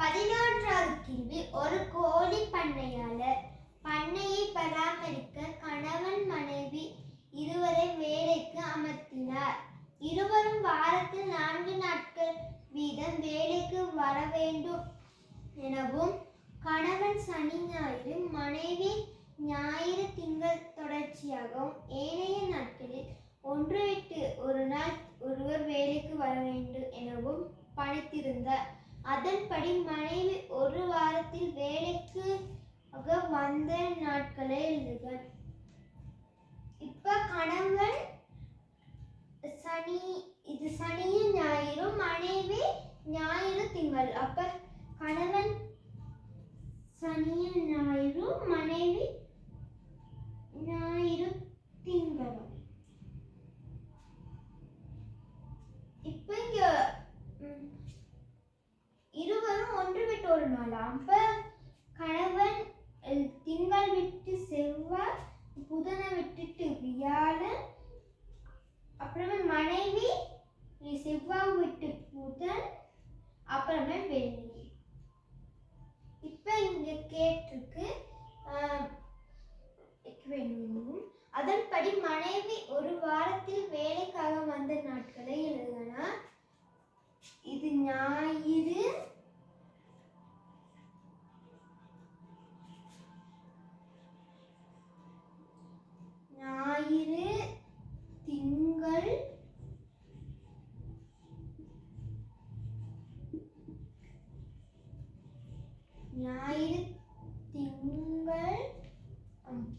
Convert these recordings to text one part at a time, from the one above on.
பதினொன்றாவது கேள்வி. ஒரு கோழி பண்ணையாளர் பண்ணையை பராமரிக்க கணவன் மனைவி இருவரை வேலைக்கு அமர்த்தினார். இருவரும் வாரத்தில் 4 நாட்கள் வீதம் வேலைக்கு வர வேண்டும் எனவும், கணவன் சனி ஞாயிறு, மனைவி ஞாயிறு திங்கள் தொடர்ச்சியாகவும், ஏனைய நாட்களில் ஒன்று விட்டு ஒரு நாள் ஒருவர் வேலைக்கு வர வேண்டும் எனவும் பணித்திருந்தார். அதன்படி மனைவி ஒரு வாரத்தில் வேலைக்கு வந்த நாட்களை எழுதுக. இப்ப கணவன் சனியும் ஞாயிறும், மனைவி ஞாயிறு திங்கள். அப்ப கணவன் சனியும் ஞாயிறும், மனைவி ஞாயிறு திங்களும். இப்ப இங்க இருவரும் ஒன்று விட்டு ஒரு நாள். அப்ப கணவன் திங்கள் விட்டு செவ்வாய், புதனை விட்டுட்டு வியாழன், அப்புறமே மனைவி செவ்வாய் விட்டு புதன், அப்புறமே வெள்ளி. இப்ப இங்க கேட்டிருக்கு அதன்படி மனைவி ஒரு வாரத்தில் வேலைக்காக வந்த நாட்களை எழுதுனா, இது ஞாயிறு, திங்கள்,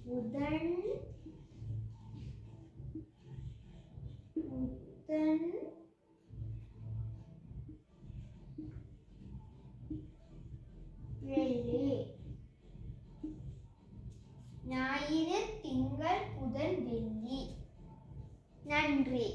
புதன், வெள்ளி. ஞாயிறு, திங்கள், புதன், வெள்ளி. நன்றி.